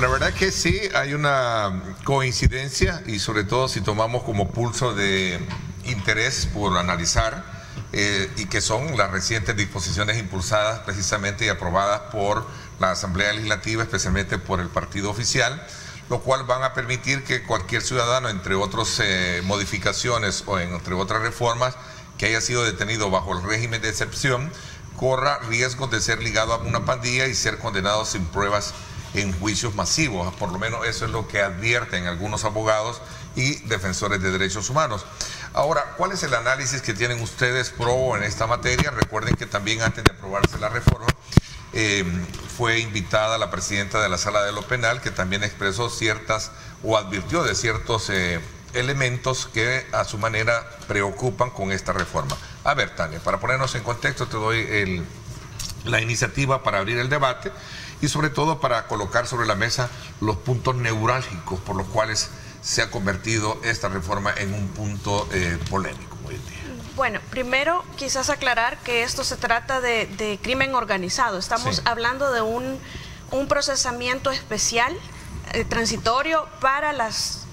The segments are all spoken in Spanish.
la verdad que sí, hay una coincidencia y sobre todo si tomamos como pulso de interés por analizar y que son las recientes disposiciones impulsadas precisamente y aprobadas por la Asamblea Legislativa, especialmente por el partido oficial, lo cual van a permitir que cualquier ciudadano, entre otras modificaciones o entre otras reformas, que haya sido detenido bajo el régimen de excepción, corra riesgos de ser ligado a una pandilla y ser condenado sin pruebas en juicios masivos. Por lo menos eso es lo que advierten algunos abogados y defensores de derechos humanos. Ahora, ¿cuál es el análisis que tienen ustedes pro en esta materia? Recuerden que también antes de aprobarse la reforma fue invitada la presidenta de la Sala de lo Penal, que también expresó ciertas o advirtió de ciertos elementos que a su manera preocupan con esta reforma. A ver, Tania, para ponernos en contexto te doy la iniciativa para abrir el debate y sobre todo para colocar sobre la mesa los puntos neurálgicos por los cuales se ha convertido esta reforma en un punto polémico hoy en día. Bueno, primero quizás aclarar que esto se trata de crimen organizado. Estamos hablando de un procesamiento especial, transitorio para las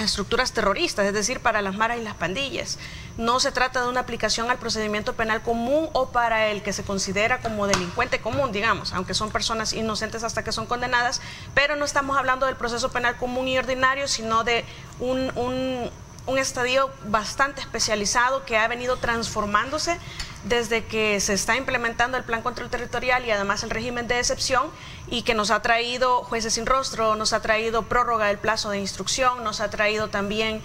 estructuras terroristas, es decir, para las maras y las pandillas. No se trata de una aplicación al procedimiento penal común o para el que se considera como delincuente común, digamos, aunque son personas inocentes hasta que son condenadas, pero no estamos hablando del proceso penal común y ordinario, sino de un estadio bastante especializado que ha venido transformándose desde que se está implementando el Plan Control Territorial y además el régimen de excepción, y que nos ha traído jueces sin rostro, nos ha traído prórroga del plazo de instrucción, nos ha traído también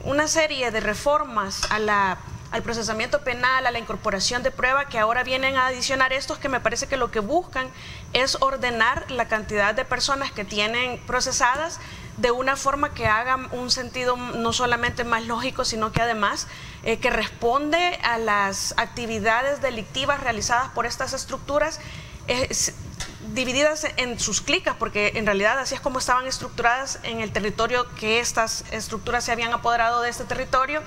una serie de reformas al procesamiento penal, a la incorporación de prueba, que ahora vienen a adicionar estos que me parece que lo que buscan es ordenar la cantidad de personas que tienen procesadas de una forma que haga un sentido no solamente más lógico, sino que además que responde a las actividades delictivas realizadas por estas estructuras divididas en sus clicas, porque en realidad así es como estaban estructuradas en el territorio, que estas estructuras se habían apoderado de este territorio,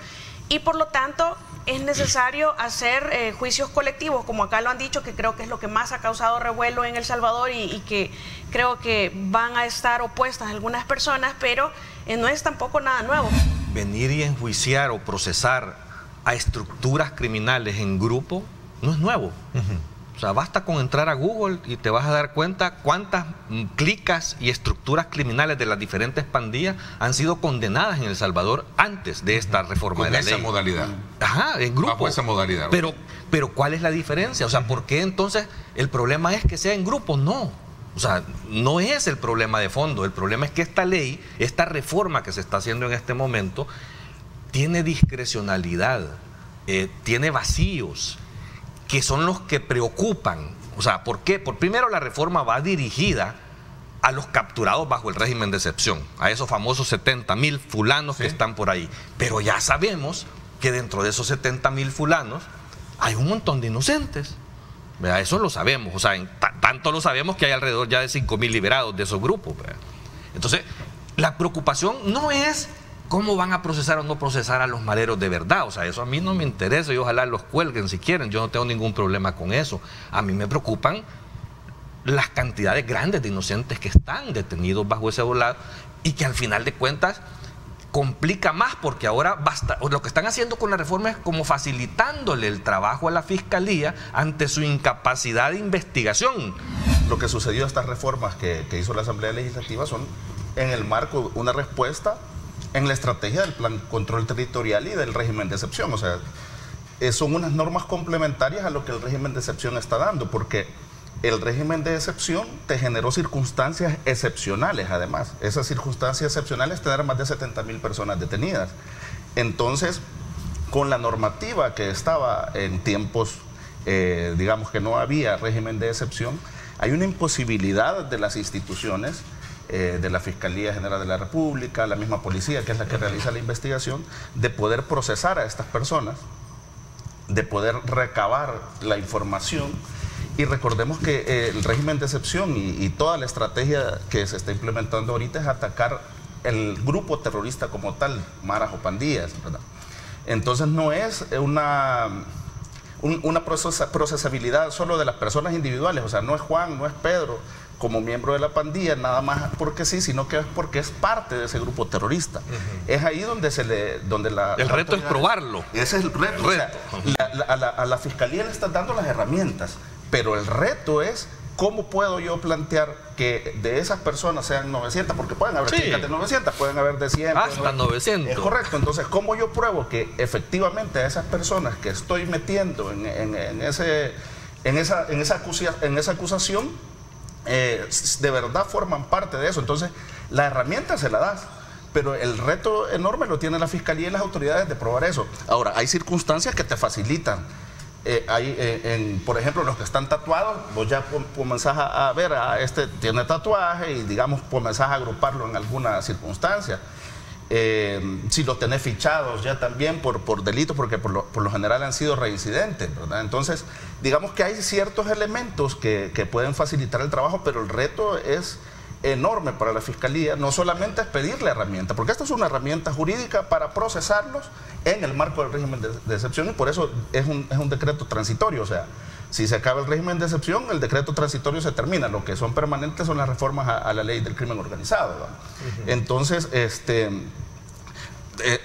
y por lo tanto es necesario hacer juicios colectivos, como acá lo han dicho, que creo que es lo que más ha causado revuelo en El Salvador y que creo que van a estar opuestas algunas personas, pero no es tampoco nada nuevo. Venir y enjuiciar o procesar a estructuras criminales en grupo no es nuevo. O sea, basta con entrar a Google y te vas a dar cuenta cuántas clicas y estructuras criminales de las diferentes pandillas han sido condenadas en El Salvador antes de esta reforma de la ley. Con esa modalidad. Ajá, en grupo. Bajo esa modalidad. Pero ¿cuál es la diferencia? O sea, ¿por qué entonces el problema es que sea en grupo? No. O sea, no es el problema de fondo. El problema es que esta ley, esta reforma que se está haciendo en este momento, tiene discrecionalidad, tiene vacíos, que son los que preocupan. O sea, ¿por qué? Primero, la reforma va dirigida a los capturados bajo el régimen de excepción, a esos famosos 70,000 fulanos que están por ahí. Pero ya sabemos que dentro de esos 70,000 fulanos hay un montón de inocentes. ¿Verdad? Eso lo sabemos. O sea, tanto lo sabemos que hay alrededor ya de 5,000 liberados de esos grupos. ¿Verdad? Entonces, la preocupación no es cómo van a procesar o no procesar a los maleros de verdad. O sea, eso a mí no me interesa y ojalá los cuelguen si quieren. Yo no tengo ningún problema con eso. A mí me preocupan las cantidades grandes de inocentes que están detenidos bajo ese volado y que al final de cuentas complica más, porque ahora lo que están haciendo con la reforma es como facilitándole el trabajo a la Fiscalía ante su incapacidad de investigación. Lo que sucedió a estas reformas que hizo la Asamblea Legislativa son en el marco de una respuesta en la estrategia del Plan Control Territorial y del régimen de excepción. O sea, son unas normas complementarias a lo que el régimen de excepción está dando, porque el régimen de excepción te generó circunstancias excepcionales, además. Esas circunstancias excepcionales tener más de 70,000 personas detenidas. Entonces, con la normativa que estaba en tiempos, digamos que no había régimen de excepción, hay una imposibilidad de las instituciones, de la Fiscalía General de la República, la misma policía, que es la que realiza la investigación, de poder procesar a estas personas, de poder recabar la información. Y recordemos que el régimen de excepción y toda la estrategia que se está implementando ahorita es atacar el grupo terrorista como tal, maras o pandillas, ¿verdad? Entonces no es una procesabilidad solo de las personas individuales. O sea, no es Juan, no es Pedro, como miembro de la pandilla, nada más porque sí, sino que es porque es parte de ese grupo terrorista. Es ahí donde el reto es probarlo. Ese es el reto. O sea, a la fiscalía le están dando las herramientas, pero el reto es cómo puedo yo plantear que de esas personas sean 900, porque pueden haber chicas de 900, pueden haber de 100. Hasta 900. Es correcto. Entonces, ¿cómo yo pruebo que efectivamente a esas personas que estoy metiendo en esa acusación de verdad forman parte de eso? Entonces, la herramienta se la das, pero el reto enorme lo tiene la fiscalía y las autoridades de probar eso. Ahora, hay circunstancias que te facilitan. Por ejemplo, los que están tatuados, vos ya comenzás a ver, este tiene tatuaje y digamos comenzás a agruparlo en alguna circunstancia. Si los tenés fichados ya también por delitos, porque por lo general han sido reincidentes, ¿verdad? Entonces, digamos que hay ciertos elementos que pueden facilitar el trabajo, pero el reto es enorme para la fiscalía. No solamente es pedirle herramienta, porque esta es una herramienta jurídica para procesarlos en el marco del régimen de excepción, y por eso es un decreto transitorio. O sea, si se acaba el régimen de excepción, el decreto transitorio se termina. Lo que son permanentes son las reformas a la ley del crimen organizado, ¿verdad? Entonces,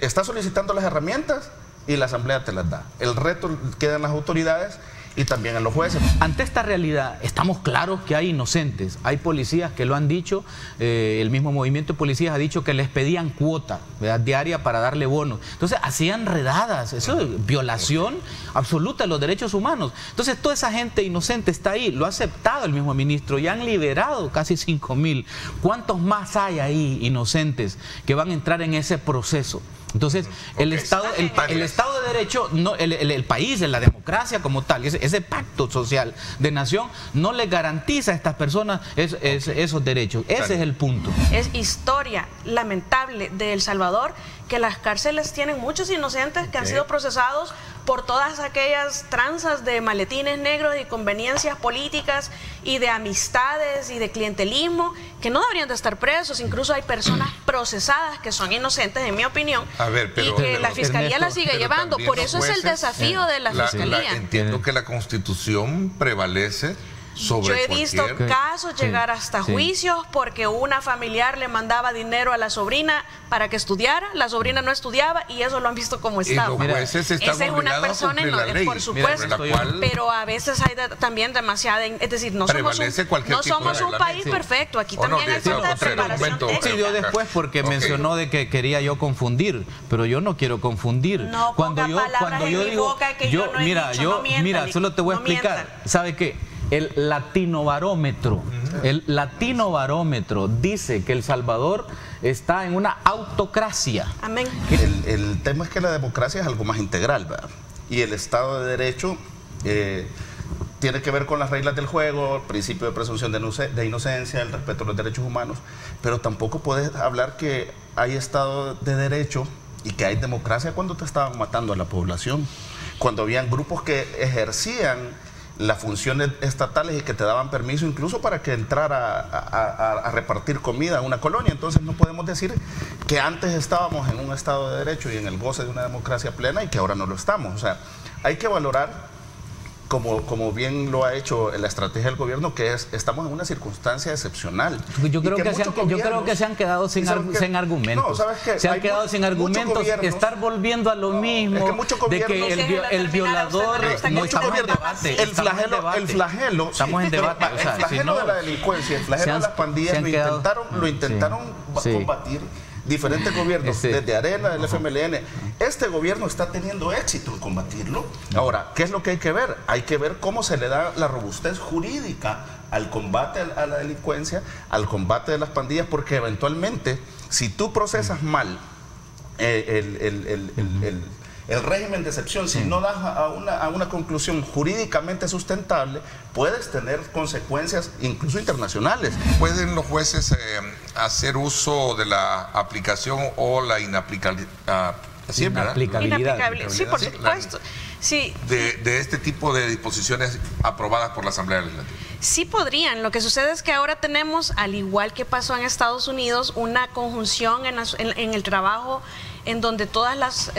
está solicitando las herramientas y la Asamblea te las da. El reto queda en las autoridades y también en los jueces. Ante esta realidad, estamos claros que hay inocentes. Hay policías que lo han dicho, el mismo movimiento de policías ha dicho que les pedían cuota, ¿verdad?, diaria para darle bonos. Entonces, hacían redadas. Eso es violación absoluta de los derechos humanos. Entonces, toda esa gente inocente está ahí. Lo ha aceptado el mismo ministro y han liberado casi 5.000. ¿Cuántos más hay ahí inocentes que van a entrar en ese proceso? Entonces, el Estado de Derecho, no, el país, la democracia como tal, ese pacto social de nación no le garantiza a estas personas esos derechos. Ese es el punto. Es historia lamentable de El Salvador que las cárceles tienen muchos inocentes que han sido procesados por todas aquellas tranzas de maletines negros y conveniencias políticas y de amistades y de clientelismo que no deberían de estar presos. Incluso hay personas procesadas que son inocentes, en mi opinión, y que la Fiscalía la sigue llevando. Por eso es el desafío de la Fiscalía. Entiendo que la Constitución prevalece sobre Yo he visto casos llegar hasta juicios porque una familiar le mandaba dinero a la sobrina para que estudiara, la sobrina no estudiaba y eso lo han visto como Estado. Y los jueces están obligados a cumplir la ley, por supuesto, pero a veces hay también demasiada, es decir, no somos un país perfecto, aquí también hay falta de preparación. Decidió después porque mencionó de que quería yo confundir, pero yo no quiero confundir. No ponga palabras en mi boca que yo no he dicho, no mientan. Mira, solo te voy a explicar. ¿Sabe qué? El Latinobarómetro dice que El Salvador está en una autocracia. Amén. El tema es que la democracia es algo más integral, ¿verdad? Y el Estado de Derecho tiene que ver con las reglas del juego, el principio de presunción de inocencia, el respeto a los derechos humanos, pero tampoco puedes hablar que hay Estado de Derecho y que hay democracia cuando te estaban matando a la población, cuando habían grupos que ejercían las funciones estatales y que te daban permiso incluso para que entrara a repartir comida a una colonia. Entonces no podemos decir que antes estábamos en un Estado de Derecho y en el goce de una democracia plena y que ahora no lo estamos. O sea, hay que valorar, como bien lo ha hecho la estrategia del gobierno, que estamos en una circunstancia excepcional. Yo creo que se han quedado sin argumentos. No, ¿sabes qué? Se han quedado sin argumentos, estar volviendo a lo mismo, de que el violador no está en debate. El flagelo de la delincuencia, el flagelo de las pandillas lo intentaron combatir diferentes gobiernos, desde Arena, del FMLN. Este gobierno está teniendo éxito en combatirlo. Ahora, ¿qué es lo que hay que ver? Hay que ver cómo se le da la robustez jurídica al combate a la delincuencia, al combate de las pandillas, porque eventualmente, si tú procesas mal el régimen de excepción, si no das a una conclusión jurídicamente sustentable, puedes tener consecuencias incluso internacionales. ¿Pueden los jueces hacer uso de la aplicación o la inaplicabilidad? Sí, por supuesto. Sí. De este tipo de disposiciones aprobadas por la Asamblea Legislativa. Sí podrían. Lo que sucede es que ahora tenemos, al igual que pasó en Estados Unidos, una conjunción en el trabajo en donde todas las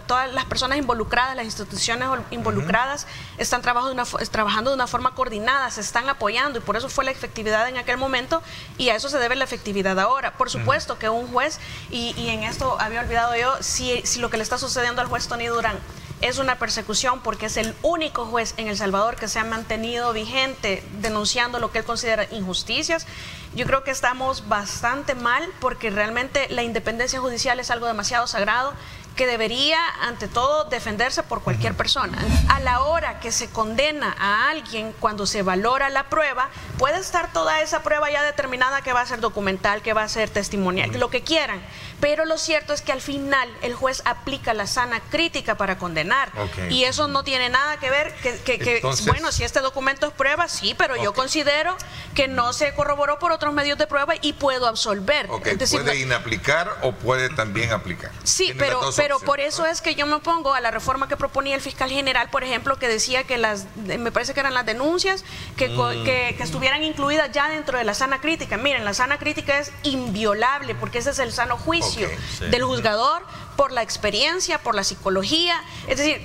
todas las personas involucradas, las instituciones involucradas están trabajando de una forma coordinada, se están apoyando, y por eso fue la efectividad en aquel momento, y a eso se debe la efectividad ahora. Por supuesto que un juez, y en esto había olvidado yo, si lo que le está sucediendo al juez Tony Durán es una persecución, porque es el único juez en El Salvador que se ha mantenido vigente denunciando lo que él considera injusticias, yo creo que estamos bastante mal, porque realmente la independencia judicial es algo demasiado sagrado que debería, ante todo, defenderse por cualquier persona. A la hora que se condena a alguien, cuando se valora la prueba, puede estar toda esa prueba ya determinada, que va a ser documental, que va a ser testimonial, lo que quieran, pero lo cierto es que al final el juez aplica la sana crítica para condenar, y eso no tiene nada que ver entonces, bueno, si este documento es prueba, sí, pero yo considero que no se corroboró por otros medios de prueba y puedo absolver. Es decir, puede inaplicar o puede también aplicar. Sí, pero por eso es que yo me opongo a la reforma que proponía el fiscal general, por ejemplo, que decía que me parece que eran las denuncias que estuvieran incluidas ya dentro de la sana crítica. Miren, la sana crítica es inviolable, porque ese es el sano juicio del juzgador, por la experiencia, por la psicología, es decir...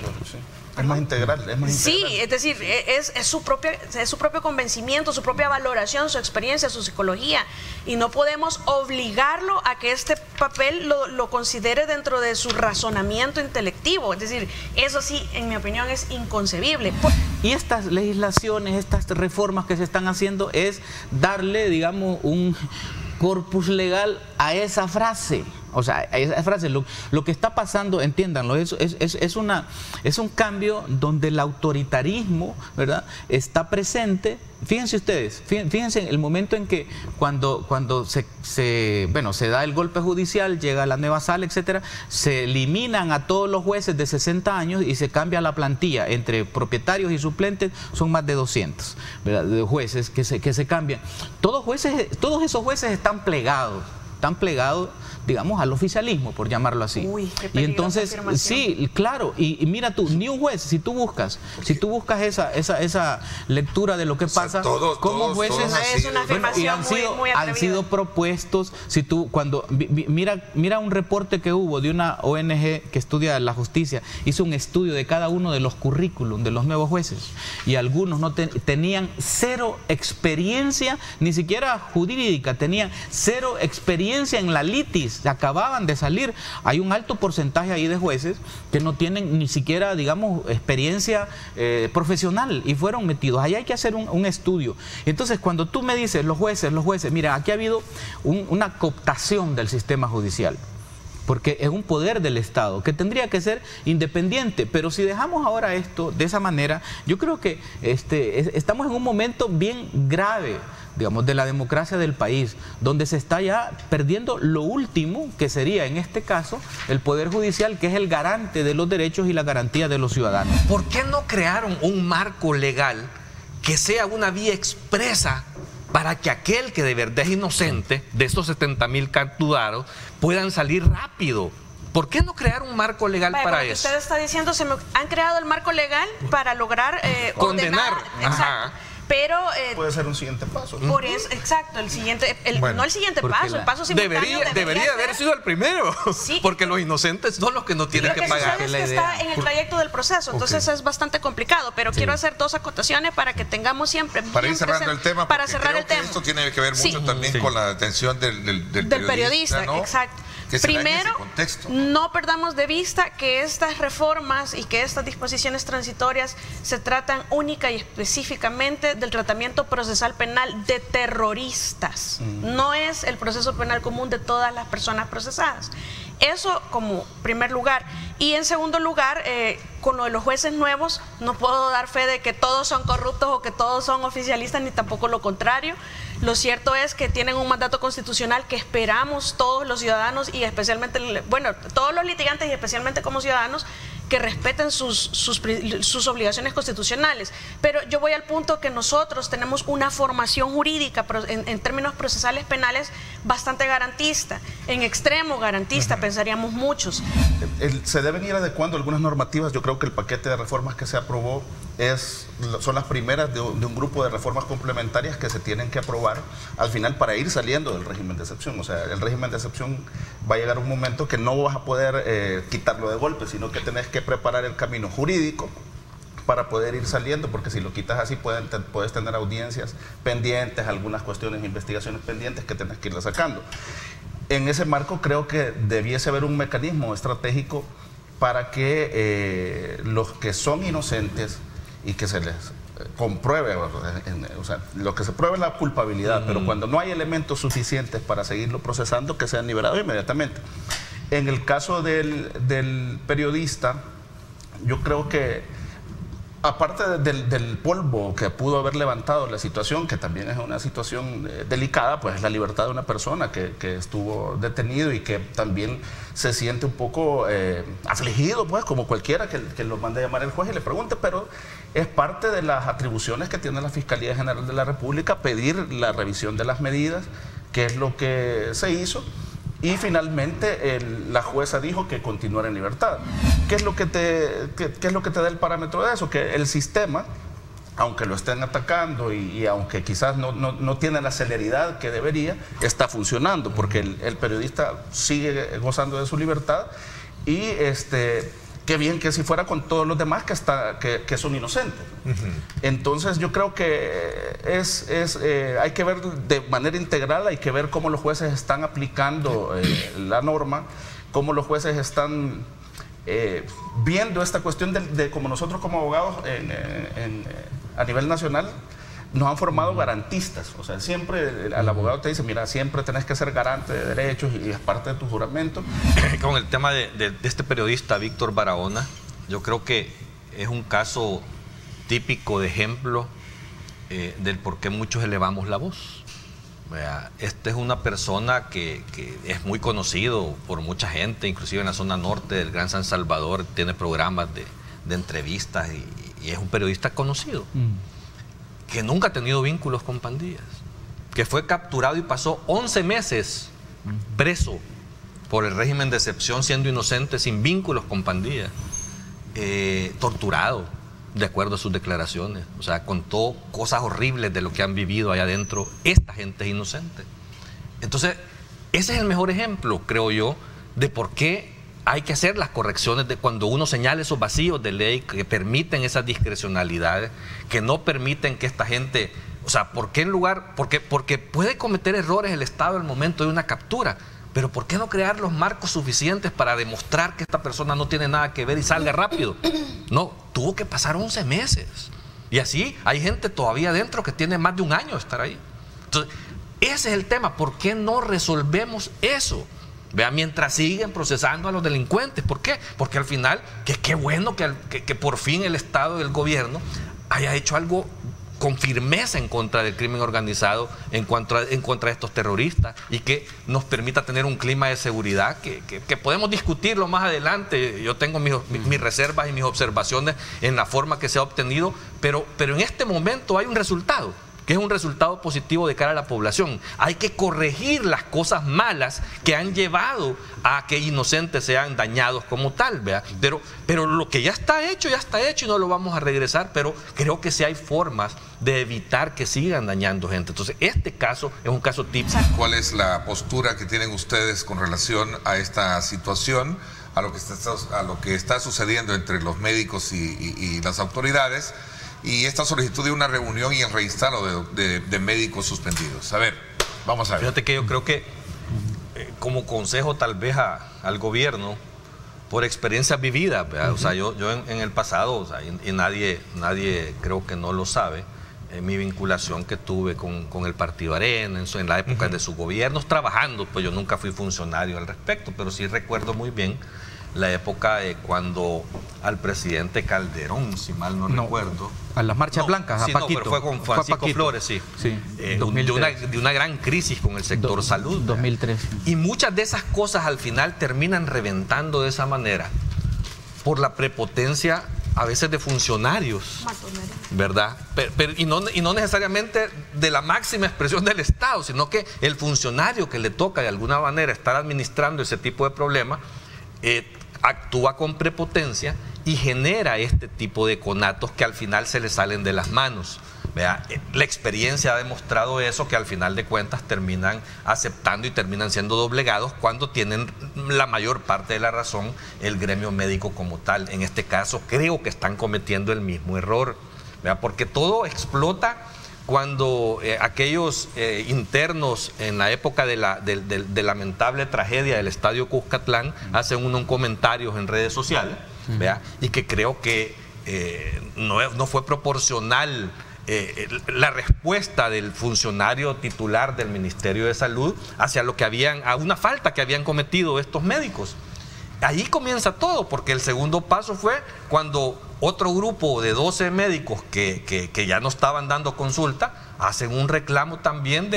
Es más integral, Sí, es decir, es su propio convencimiento, su propia valoración, su experiencia, su psicología, y no podemos obligarlo a que este papel lo considere dentro de su razonamiento intelectivo. Es decir, eso sí, en mi opinión, es inconcebible. Y estas legislaciones, estas reformas que se están haciendo, es darle, digamos, un corpus legal a esa frase. O sea, esa frase, lo que está pasando, entiéndanlo, es un cambio donde el autoritarismo, ¿verdad?, está presente. Fíjense ustedes, fíjense en el momento en que cuando se da el golpe judicial, llega la nueva sala, etcétera, se eliminan a todos los jueces de 60 años y se cambia la plantilla. Entre propietarios y suplentes son más de 200, ¿verdad?, de jueces que se cambian. Todos esos jueces están plegados, digamos, al oficialismo, por llamarlo así. Uy, qué y entonces, sí, claro, y mira tú, ni un juez, si tú buscas esa lectura de lo que pasa, como jueces han sido propuestos. Si tú, mira un reporte que hubo de una ONG que estudia la justicia, hizo un estudio de cada uno de los currículum de los nuevos jueces, y algunos no tenían cero experiencia, ni siquiera jurídica, tenían cero experiencia en la litis, acababan de salir. Hay un alto porcentaje ahí de jueces que no tienen ni siquiera, digamos, experiencia profesional, y fueron metidos. Ahí hay que hacer un estudio. Entonces, cuando tú me dices los jueces, mira, aquí ha habido una cooptación del sistema judicial, porque es un poder del Estado que tendría que ser independiente. Pero si dejamos ahora esto de esa manera, yo creo que estamos en un momento bien grave, digamos, de la democracia del país, donde se está ya perdiendo lo último, que sería en este caso el Poder Judicial, que es el garante de los derechos y la garantía de los ciudadanos. ¿Por qué no crearon un marco legal que sea una vía expresa para que aquel que de verdad es inocente de estos 70,000 capturados puedan salir rápido? ¿Por qué no crear un marco legal para eso? Usted está diciendo, han creado el marco legal para lograr condenar. Exacto. Pero puede ser un siguiente paso. Por eso, exacto, el siguiente paso, el paso simultáneo debería haber sido el primero, sí, porque los inocentes son los que no tienen que pagar. Lo que sucede es que está en el trayecto del proceso, entonces es bastante complicado, pero quiero hacer dos acotaciones para que tengamos siempre para ir cerrando el tema, para cerrar el tema. Esto tiene que ver mucho también con la atención del periodista, ¿no? Exacto. Primero, no perdamos de vista que estas reformas y que estas disposiciones transitorias se tratan única y específicamente del tratamiento procesal penal de terroristas. No es el proceso penal común de todas las personas procesadas. Eso como primer lugar. Y en segundo lugar, con lo de los jueces nuevos, no puedo dar fe de que todos son corruptos o que todos son oficialistas, ni tampoco lo contrario. Lo cierto es que tienen un mandato constitucional que esperamos todos los ciudadanos y especialmente, bueno, todos los litigantes y especialmente como ciudadanos, que respeten sus obligaciones constitucionales. Pero yo voy al punto que nosotros tenemos una formación jurídica en términos procesales penales bastante garantista, en extremo garantista, pensaríamos muchos. Se deben ir adecuando algunas normativas. Yo creo que el paquete de reformas que se aprobó son las primeras de un grupo de reformas complementarias que se tienen que aprobar al final para ir saliendo del régimen de excepción. O sea, el régimen de excepción va a llegar un momento que no vas a poder quitarlo de golpe, sino que tenés que preparar el camino jurídico para poder ir saliendo, porque si lo quitas así puedes tener audiencias pendientes, algunas cuestiones, investigaciones pendientes que tenés que irlas sacando. En ese marco creo que debiese haber un mecanismo estratégico para que los que son inocentes y que se les compruebe, o sea, lo que se pruebe es la culpabilidad, pero cuando no hay elementos suficientes para seguirlo procesando, que sean liberados inmediatamente. En el caso del periodista, yo creo que aparte del polvo que pudo haber levantado la situación, que también es una situación delicada, pues es la libertad de una persona que estuvo detenido y que también se siente un poco afligido, pues como cualquiera que lo mande a llamar el juez y le pregunte, pero es parte de las atribuciones que tiene la Fiscalía General de la República pedir la revisión de las medidas, que es lo que se hizo. Y finalmente la jueza dijo que continuara en libertad. ¿Qué es lo que te da el parámetro de eso? Que el sistema, aunque lo estén atacando y aunque quizás no tiene la celeridad que debería, está funcionando, porque el periodista sigue gozando de su libertad y qué bien que si fuera con todos los demás que son inocentes. Entonces yo creo que hay que ver de manera integral, hay que ver cómo los jueces están aplicando la norma, cómo los jueces están viendo esta cuestión de como nosotros como abogados a nivel nacional nos han formado garantistas. O sea, siempre al abogado te dice, mira, siempre tenés que ser garante de derechos y es parte de tu juramento. Con el tema de este periodista Víctor Barahona, yo creo que es un caso típico de ejemplo del por qué muchos elevamos la voz. Este es una persona que es muy conocido por mucha gente, inclusive en la zona norte del Gran San Salvador, tiene programas de entrevistas y es un periodista conocido. Que nunca ha tenido vínculos con pandillas, que fue capturado y pasó 11 meses preso por el régimen de excepción siendo inocente, sin vínculos con pandillas, torturado, de acuerdo a sus declaraciones. O sea, contó cosas horribles de lo que han vivido allá adentro. Esta gente es inocente. Entonces, ese es el mejor ejemplo, creo yo, de por qué hay que hacer las correcciones de cuando uno señala esos vacíos de ley que permiten esas discrecionalidades, que no permiten que esta gente, o sea, ¿por qué en lugar? Porque puede cometer errores el Estado en el momento de una captura, pero ¿por qué no crear los marcos suficientes para demostrar que esta persona no tiene nada que ver y salga rápido? No, tuvo que pasar 11 meses. Y así hay gente todavía adentro que tiene más de un año de estar ahí. Entonces, ese es el tema. ¿Por qué no resolvemos eso? Vean, mientras siguen procesando a los delincuentes. ¿Por qué? Porque al final, qué bueno que por fin el Estado y el gobierno haya hecho algo con firmeza en contra del crimen organizado, en contra de estos terroristas, y que nos permita tener un clima de seguridad que podemos discutirlo más adelante. Yo tengo mis reservas y mis observaciones en la forma que se ha obtenido, pero en este momento hay un resultado, que es un resultado positivo de cara a la población. Hay que corregir las cosas malas que han llevado a que inocentes sean dañados como tal, ¿verdad? Pero lo que ya está hecho y no lo vamos a regresar, pero creo que sí hay formas de evitar que sigan dañando gente. Entonces, este caso es un caso típico. ¿Cuál es la postura que tienen ustedes con relación a esta situación, a lo que está sucediendo entre los médicos y las autoridades? Y esta solicitud de una reunión y el reinstalo de médicos suspendidos. A ver, vamos a ver. Fíjate que yo creo que como consejo tal vez al gobierno, por experiencias vividas, o sea, yo en el pasado, o sea, y nadie creo que no lo sabe, mi vinculación que tuve con el Partido Arena en la época de sus gobiernos, trabajando, pues yo nunca fui funcionario al respecto, pero sí recuerdo muy bien la época cuando al presidente Calderón, si mal no recuerdo. A las marchas blancas, a Paquito. No, pero fue con Francisco Flores, sí. De una gran crisis con el sector salud. 2003. Y muchas de esas cosas al final terminan reventando de esa manera. por la prepotencia a veces de funcionarios, ¿verdad? Y no necesariamente de la máxima expresión del Estado, sino que el funcionario que le toca de alguna manera estar administrando ese tipo de problemas actúa con prepotencia y genera este tipo de conatos que al final se le salen de las manos. Vea, la experiencia ha demostrado eso, que al final de cuentas terminan aceptando y terminan siendo doblegados cuando tienen la mayor parte de la razón el gremio médico como tal. En este caso creo que están cometiendo el mismo error, vea, porque todo explota cuando aquellos internos en la época de la lamentable tragedia del Estadio Cuscatlán hacen unos comentarios en redes sociales, vea, y que creo que no fue proporcional la respuesta del funcionario titular del Ministerio de Salud hacia lo que a una falta que habían cometido estos médicos. Ahí comienza todo, porque el segundo paso fue cuando otro grupo de 12 médicos que ya no estaban dando consulta hacen un reclamo también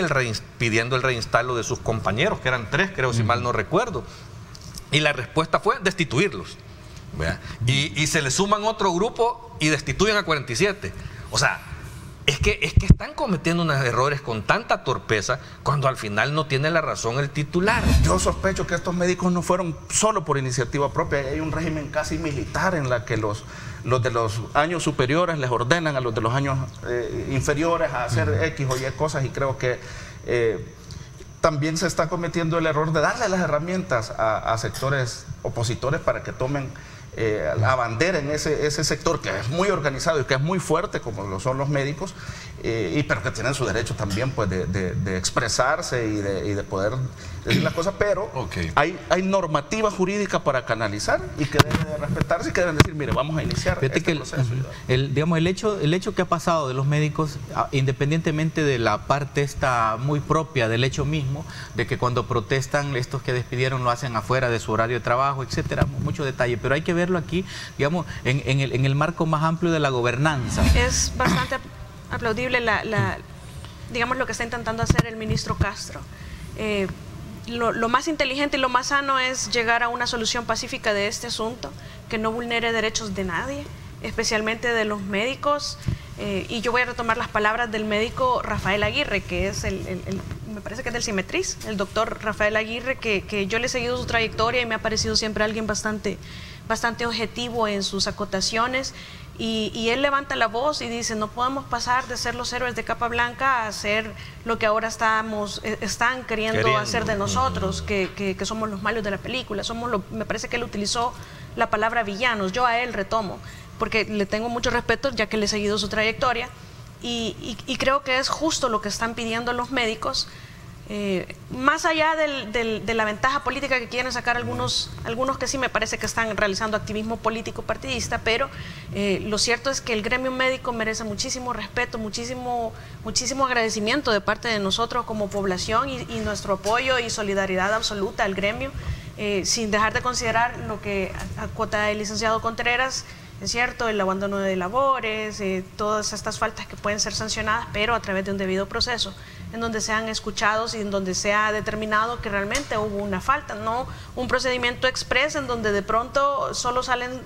pidiendo el reinstalo de sus compañeros, que eran 3, creo, si mal no recuerdo. Y la respuesta fue destituirlos. Y se le suman otro grupo y destituyen a 47. O sea, es que están cometiendo unos errores con tanta torpeza cuando al final no tiene la razón el titular. Yo sospecho que estos médicos no fueron solo por iniciativa propia. Hay un régimen casi militar en la que los de los años superiores les ordenan a los de los años inferiores a hacer X o Y cosas, y creo que también se está cometiendo el error de darle las herramientas a sectores opositores para que tomen la bandera en ese sector que es muy organizado y que es muy fuerte, como lo son los médicos, pero que tienen su derecho también, pues, de expresarse y de poder decir las cosas, pero hay normativa jurídica para canalizar y que debe de respetarse y que deben decir, mire, vamos a iniciar este proceso. Digamos, el hecho que ha pasado de los médicos, independientemente de la parte esta muy propia del hecho mismo, de que cuando protestan, estos que despidieron lo hacen afuera de su horario de trabajo, etcétera, mucho detalle, pero hay que verlo aquí, digamos, en el marco más amplio de la gobernanza. Es bastante aplaudible digamos, lo que está intentando hacer el ministro Castro. Lo más inteligente y lo más sano es llegar a una solución pacífica de este asunto, que no vulnere derechos de nadie, especialmente de los médicos. Y yo voy a retomar las palabras del médico Rafael Aguirre, que es me parece que es del Cimetriz, el doctor Rafael Aguirre, que yo le he seguido su trayectoria y me ha parecido siempre alguien bastante objetivo en sus acotaciones. Y él levanta la voz y dice, no podemos pasar de ser los héroes de capa blanca a ser lo que ahora están queriendo hacer de nosotros, que somos los malos de la película. Me parece que él utilizó la palabra villanos. Yo a él retomo, porque le tengo mucho respeto, ya que le he seguido su trayectoria, y creo que es justo lo que están pidiendo los médicos. Más allá de la ventaja política que quieren sacar algunos que sí me parece que están realizando activismo político partidista, pero lo cierto es que el gremio médico merece muchísimo respeto, muchísimo agradecimiento de parte de nosotros como población, y nuestro apoyo y solidaridad absoluta al gremio, sin dejar de considerar lo que acota el licenciado Contreras. Es cierto, el abandono de labores, todas estas faltas que pueden ser sancionadas, pero a través de un debido proceso, en donde sean escuchados y en donde sea determinado que realmente hubo una falta, no un procedimiento express en donde de pronto solo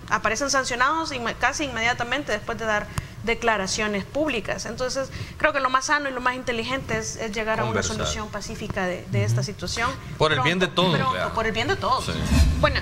aparecen sancionados casi inmediatamente después de dar declaraciones públicas. Entonces, creo que lo más sano y lo más inteligente es llegar a una solución pacífica de esta situación. Por el bien de todos. Por el bien de todos. Sí. Bueno,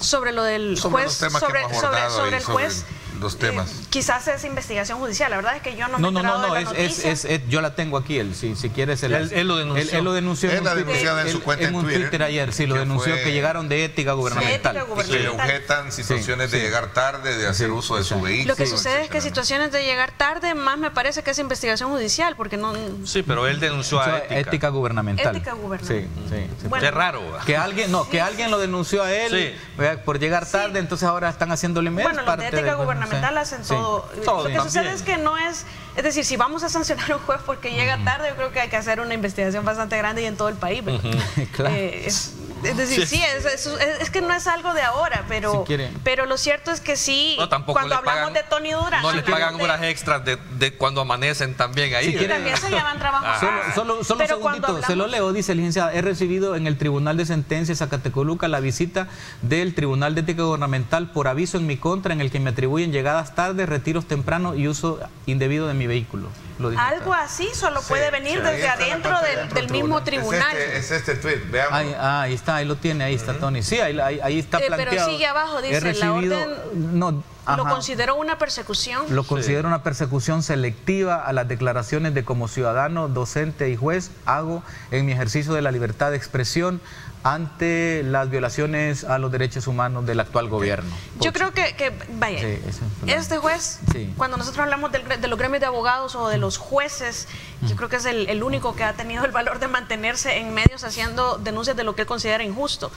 sobre lo del juez, sobre el juez, los temas. Quizás es investigación judicial. La verdad es que yo no me he enterado de la noticia. Yo la tengo aquí. Si quieres, él lo denunció. Él lo denunció en su cuenta en un Twitter ayer. Sí, lo denunció, que llegaron de ética gubernamental. Y que le objetan situaciones de llegar tarde, de hacer uso de su vehículo. Lo que sucede es que situaciones de llegar tarde, más me parece que es investigación judicial, porque no... Sí, pero él denunció a ética gubernamental. Ética gubernamental. Sí. Bueno, es raro. Que alguien lo denunció a él por llegar tarde, entonces ahora están haciéndole menos. Bueno, los de ética gubernamental hacen todo. Lo que sucede es que no es decir, si vamos a sancionar a un juez porque llega tarde, yo creo que hay que hacer una investigación bastante grande y en todo el país. Claro. Es decir, sí, es que no es algo de ahora, pero, Si pero lo cierto es que sí, No, tampoco cuando le hablamos pagan- de Tony Durán. No les pagan hablamos de- horas extras de cuando amanecen también ahí. Si quiere- También se llevan trabajo. Solo un Pero cuando segundito, se lo hablamos- leo, dice licenciada, he recibido en el Tribunal de Sentencias Zacatecoluca la visita del Tribunal de Ética Gubernamental por aviso en mi contra en el que me atribuyen llegadas tardes, retiros tempranos y uso indebido de mi vehículo. Lo dijo Algo usted. así solo Sí, puede venir sí, ahí desde está en la adentro pantalla, del mismo tribunal. Es este tweet, veamos. Ahí está, ahí lo tiene, ahí está Tony. Sí, ahí está Pero planteado. sigue abajo, dice, He recibido, la orden no, Lo ajá. considero una persecución. Lo considero una persecución selectiva a las declaraciones de como ciudadano, docente y juez hago en mi ejercicio de la libertad de expresión ante las violaciones a los derechos humanos del actual gobierno. Yo creo que vaya, Sí, ese es el problema. este juez, Sí. cuando nosotros hablamos de los gremios de abogados o de los jueces, yo creo que es el único que ha tenido el valor de mantenerse en medios haciendo denuncias de lo que él considera injusto.